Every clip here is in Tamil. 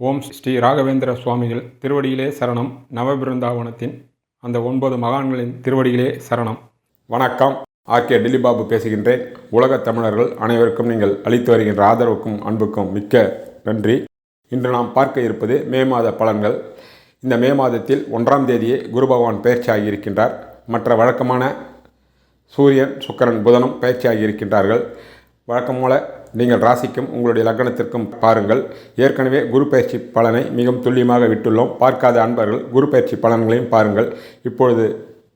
ஓம் ஸ்ரீ ராகவேந்திர சுவாமிகள் திருவடியிலே சரணம். நவபிருந்தாவனத்தின் அந்த 9 மகான்களின் திருவடியிலே சரணம். வணக்கம். ஆர்கே டில்லிபாபு பேசுகின்றேன். உலகத் தமிழர்கள் அனைவருக்கும் நீங்கள் அளித்து வருகின்ற ஆதரவுக்கும் அன்புக்கும் மிக்க நன்றி. இன்று நாம் பார்க்க இருப்பது மே மாத பலன்கள். இந்த மே மாதத்தில் 1ஆம் தேதியே குரு பகவான் பயிற்சியாகி இருக்கின்றார். மற்ற வழக்கமான சூரியன், சுக்கிரன், புதனும் பயிற்சியாகி இருக்கின்றார்கள். வழக்கம் போல நீங்கள் ராசிக்கும் உங்களுடைய லக்னத்திற்கும் பாருங்கள். ஏற்கனவே குரு பயிற்சி பலனை மிகவும் துல்லியமாக விட்டுள்ளோம். பார்க்காத அன்பர்கள் குரு பயிற்சி பலன்களையும் பாருங்கள். இப்பொழுது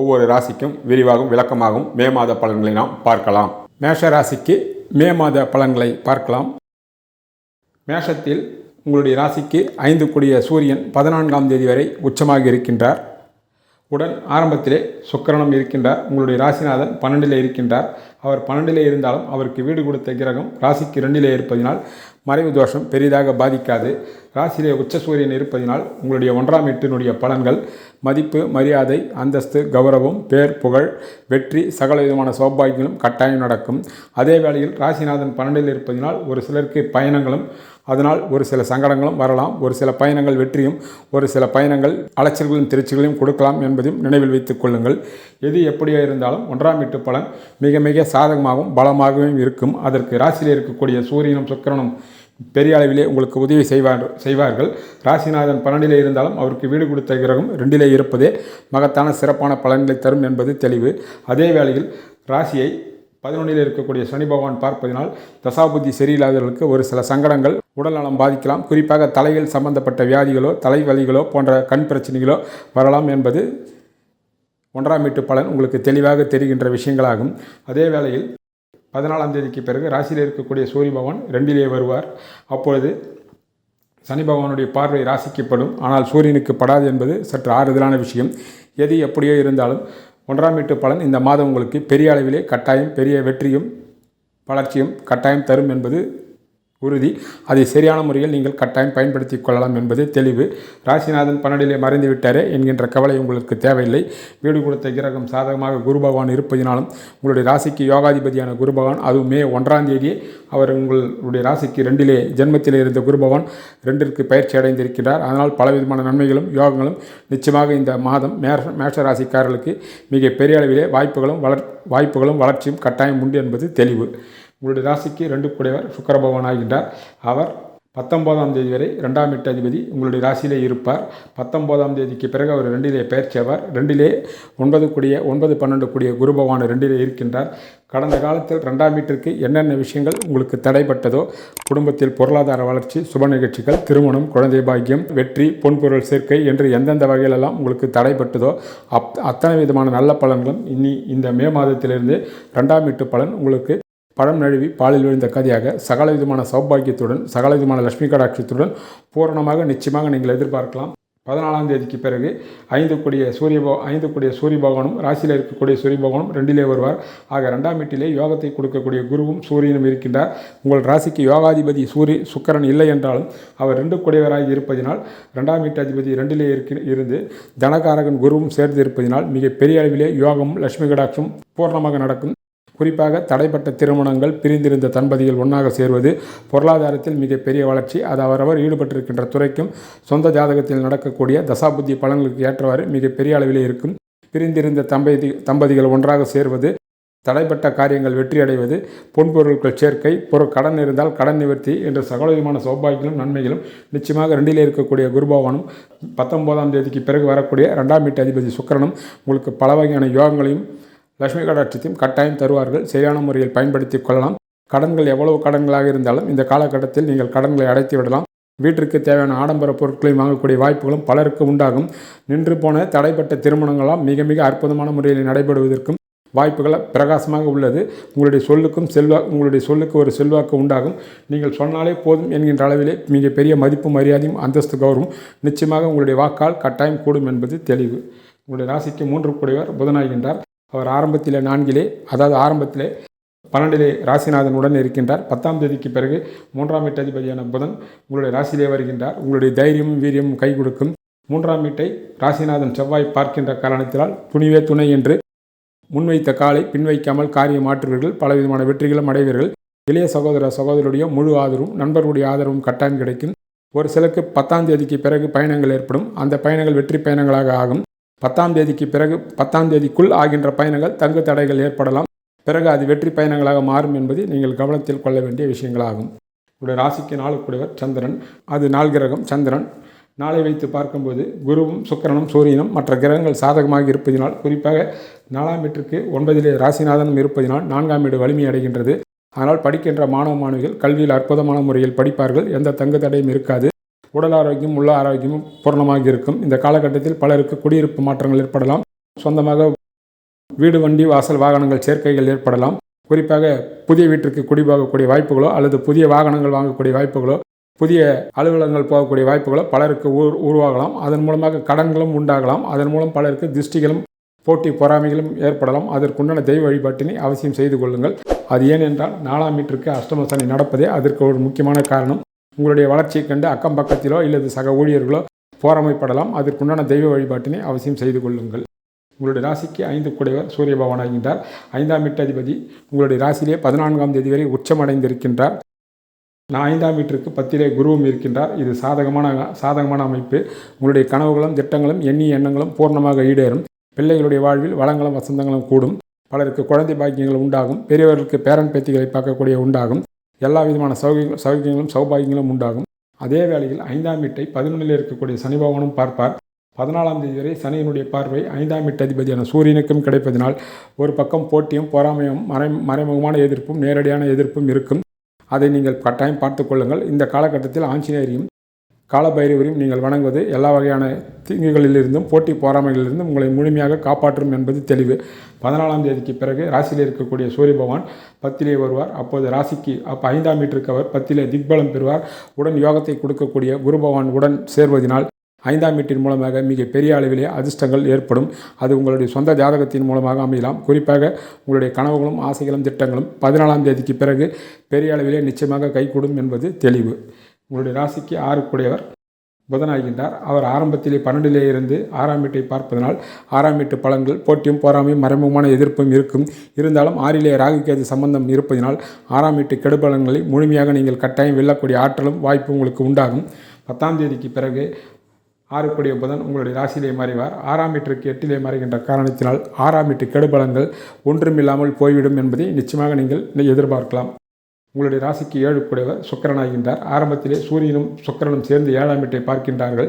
ஒவ்வொரு ராசிக்கும் விரிவாகவும் விளக்கமாகவும் மே மாத பலன்களை நாம் பார்க்கலாம். மேஷ ராசிக்கு மே மாத பலன்களை பார்க்கலாம். மேஷத்தில் உங்களுடைய ராசிக்கு 5 கூடிய சூரியன் 14ஆம் தேதி வரை உச்சமாக இருக்கின்றார். உடன் ஆரம்பத்திலே சுக்கிரனும் இருக்கின்றார். உங்களுடைய ராசிநாதன் 12 இருக்கின்றார். அவர் 12 இருந்தாலும் அவருக்கு வீடு கொடுத்த கிரகம் ராசிக்கு 2 இருப்பதினால் மறைவு தோஷம் பெரிதாக பாதிக்காது. ராசியிலே உச்ச சூரியன் இருப்பதினால் உங்களுடைய 1ஆம் வீட்டினுடைய பலன்கள் மதிப்பு, மரியாதை, அந்தஸ்து, கௌரவம், பேர், புகழ், வெற்றி, சகல விதமான சௌபாகியங்களும் கட்டாயம் நடக்கும். அதே வேளையில் ராசிநாதன் 12 இருப்பதினால் ஒரு சிலருக்கு பயணங்களும், அதனால் ஒரு சில சங்கடங்களும் வரலாம். ஒரு சில பயணங்கள் வெற்றியும், ஒரு சில பயணங்கள் அலைச்சல்களும் திருச்சிகளையும் கொடுக்கலாம் என்பதையும் நினைவில் வைத்துக் கொள்ளுங்கள். எது எப்படியோ இருந்தாலும் 1ஆம் வீட்டு பலன் மிக மிக சாதகமாகவும் பலமாகவும் இருக்கும். அதற்கு ராசியில் இருக்கக்கூடிய சூரியனும் சுக்கிரனும் பெரிய அளவிலே உங்களுக்கு உதவி செய்வார்கள். ராசிநாதன் 12 இருந்தாலும் அவருக்கு வீடு கொடுத்த கிரகம் 2 இருப்பதே மகத்தான சிறப்பான பலன்களை தரும் என்பது தெளிவு. அதே வேளையில் ராசியை 11 இருக்கக்கூடிய சனி பகவான் பார்ப்பதினால் தசாபுத்தி சரியில்லாதவர்களுக்கு ஒரு சில சங்கடங்கள், உடல் நலம் பாதிக்கலாம். குறிப்பாக தலையில் சம்பந்தப்பட்ட வியாதிகளோ, தலைவலிகளோ போன்ற கண் பிரச்சனைகளோ வரலாம் என்பது 1ஆம் வீட்டு பலன் உங்களுக்கு தெளிவாக தெரிகின்ற விஷயங்களாகும். அதே வேளையில் 14ஆம் தேதிக்கு பிறகு ராசியில் இருக்கக்கூடிய சூரிய பகவான் 2 வருவார். அப்பொழுது சனி பகவானுடைய பார்வை ராசிக்குப்படும், ஆனால் சூரியனுக்கு படாது என்பது சற்று ஆறுதலான விஷயம். எது எப்படியோ இருந்தாலும் 1ஆம் வீட்டு பலன் இந்த மாதம் உங்களுக்கு பெரிய அளவிலே கட்டாயம் பெரிய வெற்றியும் வளர்ச்சியும் கட்டாயம் தரும் என்பது உறுதி. அதை சரியான முறையில் நீங்கள் கட்டாயம் பயன்படுத்தி கொள்ளலாம் என்பது தெளிவு. ராசிநாதன் 12 மறைந்து விட்டாரே என்கின்ற கவலை உங்களுக்கு தேவையில்லை. வீடு கொடுத்த கிரகம் சாதகமாக குரு பகவான் இருப்பதினாலும் உங்களுடைய ராசிக்கு யோகாதிபதியான குரு பகவான், அதுவும் மே 1ஆம் தேதியே அவர் உங்களுடைய ராசிக்கு 2 ஜென்மத்தில் இருந்த குரு பகவான் 2ற்கு பயிற்சி அடைந்திருக்கிறார். அதனால் பலவிதமான நன்மைகளும் யோகங்களும் நிச்சயமாக இந்த மாதம் மேஷ ராசிக்காரர்களுக்கு மிக பெரிய அளவிலே வாய்ப்புகளும் வளர்ச்சியும் கட்டாயம் உண்டு என்பது தெளிவு. உங்களுடைய ராசிக்கு 2 கூடியவர் சுக்கிர பகவான் ஆகின்றார். அவர் 19ஆம் தேதி வரை 2ஆம் வீட்டு அதிபதி உங்களுடைய ராசியிலே இருப்பார். 19ஆம் தேதிக்கு பிறகு அவர் 2 பயிற்சி ஆவார். 2 9 கூடிய 9 12 கூடிய குரு பகவான் 2 இருக்கின்றார். கடந்த காலத்தில் 2ஆம் வீட்டிற்கு என்னென்ன விஷயங்கள் உங்களுக்கு தடைப்பட்டதோ, குடும்பத்தில் பொருளாதார வளர்ச்சி, சுப நிகழ்ச்சிகள், திருமணம், குழந்தை பாக்கியம், வெற்றி, பொன்பொருள் சேர்க்கை என்று எந்தெந்த வகையிலெல்லாம் உங்களுக்கு தடைப்பட்டதோ அத்தனை விதமான நல்ல பலன்களும் இனி இந்த மே மாதத்திலிருந்து 2ஆம் வீட்டு பலன் உங்களுக்கு பழம் நழுவி பாலில் விழுந்த கதையாக சகல விதமான சௌபாகியத்துடன், சகல விதமான லட்சுமி கடாட்சத்துடன் பூரணமாக நிச்சயமாக நீங்கள் எதிர்பார்க்கலாம். 14ஆம் தேதிக்கு பிறகு 5 கூடிய சூரிய பகவானும் ராசியில் இருக்கக்கூடிய சூரிய பகவானும் 2 வருவார். ஆக 2ஆம் வீட்டிலே யோகத்தை கொடுக்கக்கூடிய குருவும் சூரியனும் இருக்கின்றார். உங்கள் ராசிக்கு யோகாதிபதி சுக்கிரன் இல்லை என்றாலும் அவர் 2 கூடியவராக இருப்பதினால் 2ஆம் வீட்டு அதிபதி 2 இருந்து தனகாரகன் குருவும் சேர்ந்து இருப்பதினால் மிக பெரிய அளவிலே யோகமும் லட்சுமி கடாட்சம் பூர்ணமாக நடக்கும். குறிப்பாக தடைப்பட்ட திருமணங்கள், பிரிந்திருந்த தம்பதிகள் ஒன்றாக சேர்வது, பொருளாதாரத்தில் மிகப்பெரிய வளர்ச்சி, அது அவரவர் ஈடுபட்டிருக்கின்ற துறைக்கும் சொந்த ஜாதகத்தில் நடக்கக்கூடிய தசாபுத்தி பலன்களுக்கு ஏற்றவாறு மிகப்பெரிய அளவிலே இருக்கும். பிரிந்திருந்த தம்பதிகள் ஒன்றாக சேர்வது, தடைப்பட்ட காரியங்கள் வெற்றி அடைவது, பொன்பொருட்கள் சேர்க்கை, கடன் இருந்தால் கடன் நிவர்த்தி என்ற சகலவிதமான சௌபாகியங்களும் நன்மைகளும் நிச்சயமாக 2 இருக்கக்கூடிய குரு பகவானும் 19ஆம் தேதிக்கு பிறகு வரக்கூடிய 2ஆம் வீட்டு அதிபதி சுக்கிரனும் உங்களுக்கு பல வகையான யோகங்களையும் லட்சுமி கடாட்சத்தையும் கட்டாயம் தருவார்கள். சரியான முறையில் பயன்படுத்தி கொள்ளலாம். கடன்கள் எவ்வளவு கடன்களாக இருந்தாலும் இந்த காலகட்டத்தில் நீங்கள் கடன்களை அடைத்து விடலாம். வீட்டிற்கு தேவையான ஆடம்பர பொருட்களையும் வாங்கக்கூடிய வாய்ப்புகளும் பலருக்கு உண்டாகும். நின்று போன தடைப்பட்ட திருமணங்களாம் மிக மிக அற்புதமான முறையில் நடைபெறுவதற்கும் வாய்ப்புகள் பிரகாசமாக உள்ளது. உங்களுடைய சொல்லுக்கு ஒரு செல்வாக்கு உண்டாகும். நீங்கள் சொன்னாலே போதும் என்கின்ற அளவிலே மிக பெரிய மதிப்பு, மரியாதையும், அந்தஸ்து, கௌரவம் நிச்சயமாக உங்களுடைய வாக்கால் கட்டாயம் கூடும் என்பது தெளிவு. உங்களுடைய ராசிக்கு 3 கூடியவர் புதனாகின்றார். அவர் ஆரம்பத்திலே 4 அதாவது ஆரம்பத்திலே 12 ராசிநாதனுடன் இருக்கின்றார். 10ஆம் தேதிக்கு பிறகு 3ஆம் வீட்டு அதிபதியான புதன் உங்களுடைய ராசியிலே வருகின்றார். உங்களுடைய தைரியமும் வீரியமும் கை கொடுக்கும். 3ஆம் வீட்டை ராசிநாதன் செவ்வாய் பார்க்கின்ற காரணத்தினால் துணிவே துணை என்று முன்வைத்த காலை பின்வைக்காமல் காரியம் மாற்றுவீர்கள். பலவிதமான வெற்றிகளும் அடைவீர்கள். இளைய சகோதரருடைய முழு ஆதரவும், நண்பர்களுடைய ஆதரவும் கட்டாயம் கிடைக்கும். ஒரு சிலருக்கு 10ஆம் தேதிக்கு பிறகு பயணங்கள் ஏற்படும். அந்த பயணங்கள் வெற்றி பயணங்களாக ஆகும். 10ஆம் தேதிக்கு பிறகு 10ஆம் தேதிக்குள் ஆகின்ற பயணங்கள் தங்கு தடைகள் ஏற்படலாம். பிறகு அது வெற்றி பயணங்களாக மாறும் என்பது நீங்கள் கவனத்தில் கொள்ள வேண்டிய விஷயங்களாகும். உங்களுடைய ராசிக்கு 4 கூடியவர் சந்திரன். அது நாள் கிரகம் சந்திரன். நாளை வைத்து பார்க்கும்போது குருவும் சுக்கிரனும் சூரியனும் மற்ற கிரகங்கள் சாதகமாக இருப்பதினால், குறிப்பாக 4ஆம் வீட்டிற்கு 9லே ராசிநாதனும் இருப்பதினால் 4ஆம் வீடு வலிமை அடைகின்றது. அதனால் படிக்கின்ற மாணவ மாணவிகள் கல்வியில் அற்புதமான முறையில் படிப்பார்கள். எந்த தங்கு தடையும் இருக்காது. உடல் ஆரோக்கியம் உள்ள ஆரோக்கியமும் பூர்ணமாக இருக்கும். இந்த காலகட்டத்தில் பலருக்கு குடியிருப்பு மாற்றங்கள் ஏற்படலாம். சொந்தமாக வீடு வண்டி வாசல் வாகனங்கள் சேர்க்கைகள் ஏற்படலாம். குறிப்பாக புதிய வீட்டிற்கு குடிபோகக்கூடிய வாய்ப்புகளோ அல்லது புதிய வாகனங்கள் வாங்கக்கூடிய வாய்ப்புகளோ புதிய அலுவலகங்கள் போகக்கூடிய வாய்ப்புகளோ பலருக்கு உருவாகலாம். அதன் மூலமாக கடன்களும் உண்டாகலாம். அதன் மூலம் பலருக்கு திருஷ்டிகளும் போட்டி பொறாமைகளும் ஏற்படலாம். அதற்குண்டான தெய்வ வழிபாட்டினை அவசியம் செய்து கொள்ளுங்கள். அது ஏனென்றால் 4ஆம் வீட்டிற்கு அஷ்டம சனி நடப்பதே அதற்கு ஒரு முக்கியமான காரணம். உங்களுடைய வளர்ச்சியை கண்டு அக்கம் பக்கத்திலோ இல்லது சக ஊழியர்களோ பொறாமைப்படலாம். அதற்குண்டான தெய்வ வழிபாட்டினை அவசியம் செய்து கொள்ளுங்கள். உங்களுடைய ராசிக்கு 5 கூடியவர் சூரிய பகவான் ஆகின்றார். 5ஆம் வீட்டு அதிபதி உங்களுடைய ராசியிலே 14ஆம் தேதி வரை உச்சமடைந்திருக்கின்றார். 5ஆம் வீட்டிற்கு 10லே குருவும் இருக்கின்றார். இது சாதகமான அமைப்பு. உங்களுடைய கனவுகளும் திட்டங்களும் எண்ணிய எண்ணங்களும் பூர்ணமாக ஈடேறும். பிள்ளைகளுடைய வாழ்வில் வளங்களும் வசந்தங்களும் கூடும். பலருக்கு குழந்தை பாக்கியங்கள் உண்டாகும். பெரியவர்களுக்கு பேரன் பேத்திகளை பார்க்கக்கூடிய உண்டாகும். எல்லா விதமான சௌகியங்களும் சௌபாகியங்களும் உண்டாகும். அதே வேளையில் 5ஆம் வீட்டை 11ல் இருக்கக்கூடிய சனி பகவானும் பார்ப்பார். 14ஆம் தேதி வரை சனியினுடைய பார்வை 5ஆம் வீட்டு அதிபதியான சூரியனுக்கும் கிடைப்பதனால் ஒரு பக்கம் போட்டியும் பொறாமையும் மறைமுகமான எதிர்ப்பும் நேரடியான எதிர்ப்பும் இருக்கும். அதை நீங்கள் கட்டாயம் பார்த்து கொள்ளுங்கள். இந்த காலகட்டத்தில் ஆஞ்சநேயரையும் காலபைரவரையும் நீங்கள் வணங்குவது எல்லா வகையான தீங்குகளிலிருந்தும் போட்டி பொறாமைகளிலிருந்தும் உங்களை முழுமையாக காப்பாற்றும் என்பது தெளிவு. 14ஆம் தேதிக்கு பிறகு ராசியில் இருக்கக்கூடிய சூரிய பகவான் 10லே வருவார். அப்போது ராசிக்கு 5ஆம் வீட்டிற்கு அவர் 10லே திக்பலம் பெறுவார். உடன் யோகத்தை கொடுக்கக்கூடிய குரு பகவான் உடன் சேர்வதனால் 5ஆம் வீட்டின் மூலமாக மிக பெரிய அளவிலே அதிர்ஷ்டங்கள் ஏற்படும். அது உங்களுடைய சொந்த ஜாதகத்தின் மூலமாக அமையலாம். குறிப்பாக உங்களுடைய கனவுகளும் ஆசைகளும் திட்டங்களும் 14ஆம் தேதிக்கு பிறகு பெரிய அளவிலே நிச்சயமாக கைகூடும் என்பது தெளிவு. உங்களுடைய ராசிக்கு 6 கூடியவர் புதனாகின்றார். அவர் ஆரம்பத்திலே 12லே இருந்து 6ஆம் வீட்டை பார்ப்பதனால் 6ஆம் வீட்டு பலன்கள் போட்டியும் பொறாமையும் மறைமுகமான எதிர்ப்பும் இருக்கும். இருந்தாலும் 6லே ராகுகேது சம்பந்தம் இருப்பதனால் 6ஆம் வீட்டு கெடுபலன்களை முழுமையாக நீங்கள் கட்டாயம் வெல்லக்கூடிய ஆற்றலும் வாய்ப்பு உங்களுக்கு உண்டாகும். 10ஆம் தேதிக்கு பிறகு 6 கூடிய புதன் உங்களுடைய ராசியிலே மறைவார். 6ஆம் வீட்டிற்கு 8லே மறைகின்ற காரணத்தினால் 6ஆம் வீட்டு கெடுபலன்கள் ஒன்றுமில்லாமல் போய்விடும் என்பதை நிச்சயமாக நீங்கள் எதிர்பார்க்கலாம். உங்களுடைய ராசிக்கு 7 கூடியவர் சுக்கிரனாகின்றார். ஆரம்பத்திலே சூரியனும் சுக்கிரனும் சேர்ந்து 7ஆம் வீட்டை பார்க்கின்றார்கள்.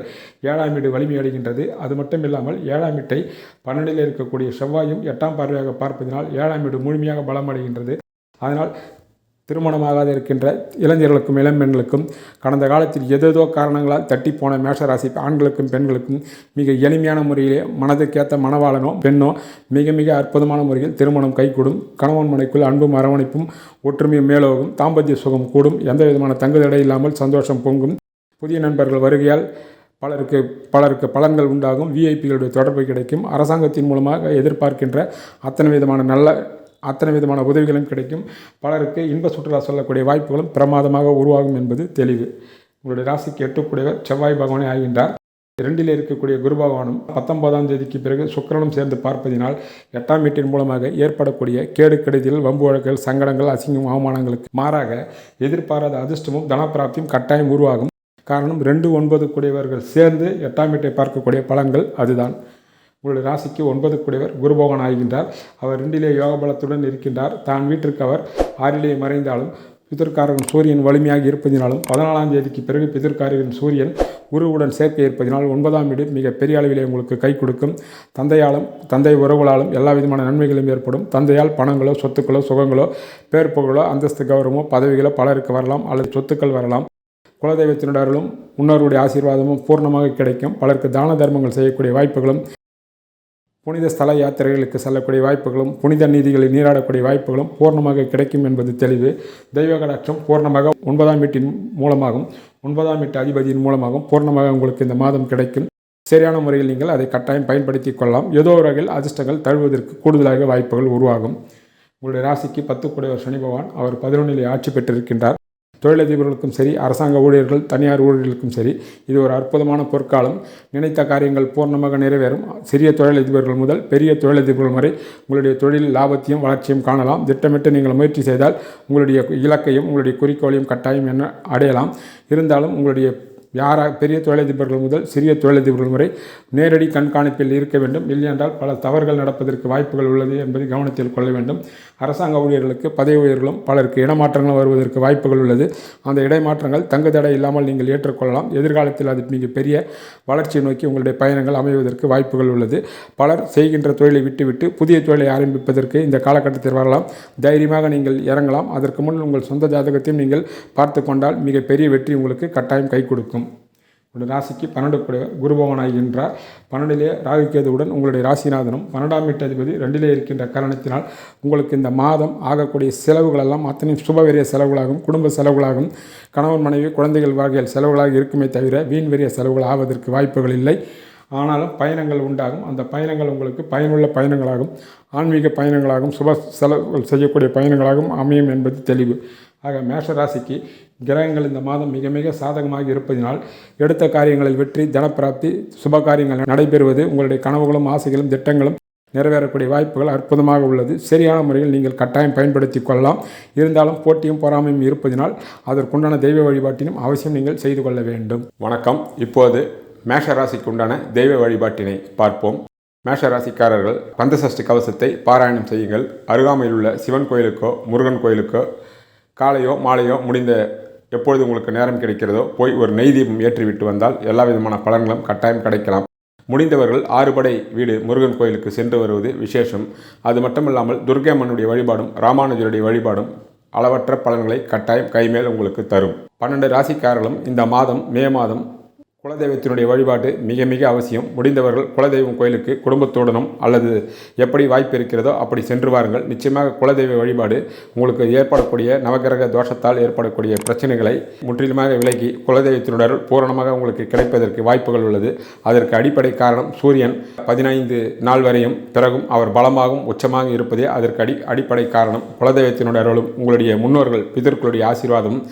7ஆம் வீடு வலிமை அடைகின்றது. அது மட்டும் இல்லாமல் 7ஆம் வீட்டை 12ல் இருக்கக்கூடிய செவ்வாயும் 8ஆம் பார்வையாக பார்ப்பதனால் 7ஆம் வீடு முழுமையாக பலம் அடைகின்றது. அதனால் திருமணமாகாத இருக்கின்ற இளைஞர்களுக்கும் இளம்பெண்களுக்கும் கடந்த காலத்தில் ஏதேதோ காரணங்களால் தட்டிப்போன மேஷராசி ஆண்களுக்கும் பெண்களுக்கும் மிக எளிமையான முறையிலே மனதுக்கேற்ற மணவாளனோ பெண்ணோ மிக மிக அற்புதமான முறையில் திருமணம் கைகூடும். கணவன் மனைக்குள் அன்பும் அரவணைப்பும் ஒற்றுமையும் மேலோகும். தாம்பத்திய சுகம் கூடும். எந்த விதமான தங்குதடை இல்லாமல் சந்தோஷம் பொங்கும். புதிய நண்பர்கள் வருகையால் பலருக்கு பலன்கள் உண்டாகும். விஐபிகளுடைய தொடர்பு கிடைக்கும். அரசாங்கத்தின் மூலமாக எதிர்பார்க்கின்ற அத்தனை விதமான உதவிகளும் கிடைக்கும். பலருக்கு இன்ப சுற்றுலா சொல்லக்கூடிய வாய்ப்புகளும் பிரமாதமாக உருவாகும் என்பது தெளிவு. உங்களுடைய ராசிக்கு 8 கூடியவர் செவ்வாய் பகவானே ஆகின்றார். 2ல் இருக்கக்கூடிய குரு பகவானும் 19ஆம் தேதிக்கு பிறகு சுக்கிரனும் சேர்ந்து பார்ப்பதினால் 8ஆம் வீட்டின் மூலமாக ஏற்படக்கூடிய கேடு கெடுதிகள் வம்பு வழக்குகள் சங்கடங்கள் அசிங்கம் அவமானங்களுக்கு மாறாக எதிர்பாராத அதிர்ஷ்டமும் தனப்பிராப்தியும் கட்டாயம் உருவாகும். காரணம் 2, 9 கூடியவர்கள் சேர்ந்து 8ஆம் வீட்டை பார்க்கக்கூடிய பலன்கள் அதுதான். உங்களுடைய ராசிக்கு 9 கூடியவர் குரு பகவான் ஆகின்றார். அவர் 2லே யோக பலத்துடன் இருக்கின்றார். தான் வீட்டிற்கு அவர் 6லே மறைந்தாலும் பிதற்காரகன் சூரியன் வலிமையாக இருப்பதினாலும் 14ஆம் தேதிக்கு பிறகு பிதற்காரகன் சூரியன் குருவுடன் சேர்க்கை இருப்பதினால் 9ஆம் வீடு மிக பெரிய அளவிலே உங்களுக்கு கை கொடுக்கும். தந்தை உறவுகளாலும் எல்லா விதமான நன்மைகளும் ஏற்படும். தந்தையால் பணங்களோ சொத்துக்களோ சுகங்களோ பேர் புகழோ அந்தஸ்து கௌரவமோ பதவிகளோ பலருக்கு வரலாம் அல்லது சொத்துக்கள் வரலாம். குலதெய்வத்தினுடைய அருளும் முன்னோருடைய ஆசீர்வாதமும் பூர்ணமாக கிடைக்கும். பலருக்கு தான தர்மங்கள் செய்யக்கூடிய வாய்ப்புகளும் புனித ஸ்தல யாத்திரைகளுக்கு செல்லக்கூடிய வாய்ப்புகளும் புனித நீதிகளை நீராடக்கூடிய வாய்ப்புகளும் பூர்ணமாக கிடைக்கும் என்பது தெளிவு. தெய்வ கடாட்சம் பூர்ணமாக 9ஆம் வீட்டின் மூலமாகவும் 9ஆம் வீட்டு அதிபதியின் மூலமாகவும் பூர்ணமாக உங்களுக்கு இந்த மாதம் கிடைக்கும். சரியான முறையில் நீங்கள் அதை கட்டாயம் பயன்படுத்தி கொள்ளலாம். ஏதோ ஒரு வகையில் அதிர்ஷ்டங்கள் தழுவதற்கு கூடுதலாக வாய்ப்புகள் உருவாகும். உங்களுடைய ராசிக்கு 10 கூடியவர் சனி பகவான் அவர் 11லே ஆட்சி பெற்றிருக்கின்றார். தொழிலதிபர்களுக்கும் சரி அரசாங்க ஊழியர்கள் தனியார் ஊழியர்களுக்கும் சரி இது ஒரு அற்புதமான பொற்காலம். நினைத்த காரியங்கள் பூர்ணமாக நிறைவேறும். சிறிய தொழிலதிபர்கள் முதல் பெரிய தொழிலதிபர்கள் வரை உங்களுடைய தொழில் லாபத்தையும் வளர்ச்சியும் காணலாம். திட்டமிட்டு நீங்கள் முயற்சி செய்தால் உங்களுடைய இலக்கையும் உங்களுடைய குறிக்கோளையும் கட்டாயம் அடையலாம். இருந்தாலும் உங்களுடைய பெரிய தொழிலதிபர்கள் முதல் சிறிய தொழிலதிபர்கள் வரை நேரடி கண்காணிப்பில் இருக்க வேண்டும். இல்லையென்றால் பல தவறுகள் நடப்பதற்கு வாய்ப்புகள் உள்ளது என்பதை கவனத்தில் கொள்ள வேண்டும். அரசாங்க ஊழியர்களுக்கு பதவி உயர்களும் பலருக்கு இடமாற்றங்களும் வருவதற்கு வாய்ப்புகள் உள்ளது. அந்த இடைமாற்றங்கள் தங்கு தடை இல்லாமல் நீங்கள் ஏற்றுக்கொள்ளலாம். எதிர்காலத்தில் அது மிக பெரிய வளர்ச்சியை நோக்கி உங்களுடைய பயணங்கள் அமைவதற்கு வாய்ப்புகள் உள்ளது. பலர் செய்கின்ற தொழிலை விட்டுவிட்டு புதிய தொழிலை ஆரம்பிப்பதற்கு இந்த காலகட்டத்தில் வரலாம். தைரியமாக நீங்கள் இறங்கலாம். அதற்கு முன் உங்கள் சொந்த ஜாதகத்தையும் நீங்கள் பார்த்து கொண்டால் மிகப்பெரிய வெற்றி உங்களுக்கு கட்டாயம் கை கொடுக்கும். உங்களுடைய ராசிக்கு 12 கூட குருபவன் ஆகின்றார். 12லே ராகுகேதுவுடன் உங்களுடைய ராசிநாதனும் 12ஆம் வீட்டதிபதி 2லே இருக்கின்ற காரணத்தினால் உங்களுக்கு இந்த மாதம் ஆகக்கூடிய செலவுகள் எல்லாம் அத்தனையும் சுபவெரிய செலவுகளாகும், குடும்ப செலவுகளாகும், கணவன் மனைவி குழந்தைகள் வகையில் செலவுகளாக இருக்குமே தவிர வீண் வெறிய செலவுகள் ஆவதற்கு வாய்ப்புகள் இல்லை. ஆனாலும் பயணங்கள் உண்டாகும். அந்த பயணங்கள் உங்களுக்கு பயனுள்ள பயணங்களாகும், ஆன்மீக பயணங்களாகும், சுப செலவுகள் செய்யக்கூடிய பயணங்களாகவும் அமையும் என்பது தெளிவு. ஆக மேஷ ராசிக்கு கிரகங்கள் இந்த மாதம் மிக மிக சாதகமாக இருப்பதினால் எடுத்த காரியங்களில் வெற்றி, தனப்பிராப்தி, சுப காரியங்கள் நடைபெறுவது, உங்களுடைய கனவுகளும் ஆசைகளும் திட்டங்களும் நிறைவேறக்கூடிய வாய்ப்புகள் அற்புதமாக உள்ளது. சரியான முறையில் நீங்கள் கட்டாயம் பயன்படுத்தி கொள்ளலாம். இருந்தாலும் போட்டியும் பொறாமையும் இருப்பதினால் அதற்குண்டான தெய்வ வழிபாட்டினும் அவசியம் நீங்கள் செய்து கொள்ள வேண்டும். வணக்கம். இப்போது மேஷ ராசிக்கு உண்டான தெய்வ வழிபாட்டினை பார்ப்போம். மேஷ ராசிக்காரர்கள் பந்தசஷ்டி கவசத்தை பாராயணம் செய்யுங்கள். அருகாமையில் உள்ள சிவன் கோயிலுக்கோ முருகன் கோயிலுக்கோ காலையோ மாலையோ முடிந்த எப்பொழுது உங்களுக்கு நேரம் கிடைக்கிறதோ போய் ஒரு நெய் தீபம் ஏற்றிவிட்டு வந்தால் எல்லா விதமான பலன்களும் கட்டாயம் கிடைக்கலாம். முடிந்தவர்கள் 6 படை வீடு முருகன் கோயிலுக்கு சென்று வருவது விசேஷம். அது மட்டுமில்லாமல் துர்க்கை அம்மனுடைய வழிபாடும் ராமானுஜருடைய வழிபாடும் அளவற்ற பலன்களை கட்டாயம் கைமேல் உங்களுக்கு தரும். 12 ராசிக்காரர்களும் இந்த மாதம் மே மாதம் குலதெய்வத்தினுடைய வழிபாடு மிக மிக அவசியம். முடிந்தவர்கள் குலதெய்வம் கோயிலுக்கு குடும்பத்துடனும் அல்லது எப்படி வாய்ப்பு இருக்கிறதோ அப்படி சென்று வாருங்கள். நிச்சயமாக குலதெய்வ வழிபாடு உங்களுக்கு ஏற்படக்கூடிய நவகிரக தோஷத்தால் ஏற்படக்கூடிய பிரச்சனைகளை முற்றிலுமாக விலகி குலதெய்வத்தினுடைய பூரணமாக உங்களுக்கு கிடைப்பதற்கு வாய்ப்புகள் உள்ளது. அதற்கு அடிப்படை காரணம் சூரியன் 15 நாள் வரையும் பிறகும் அவர் பலமாகவும் உச்சமாக இருப்பதே அதற்கு அடிப்படை காரணம். குலதெய்வத்தினுடைய அருளும் உங்களுடைய முன்னோர்கள் பிதர்களுடைய ஆசீர்வாதமும்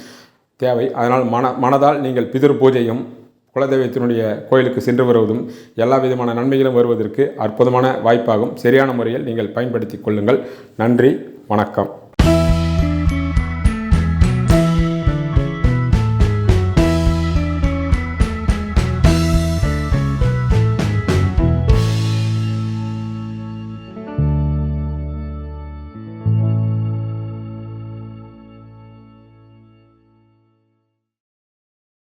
தேவை. அதனால் மனதால் நீங்கள் பிதர் பூஜையும் குலதெய்வத்தினுடைய கோயிலுக்கு சென்று வருவதும் எல்லா விதமான நன்மைகளும் வருவதற்கு அற்புதமான வாய்ப்பாகும். சரியான முறையில் நீங்கள் பயன்படுத்தி கொள்ளுங்கள். நன்றி, வணக்கம்.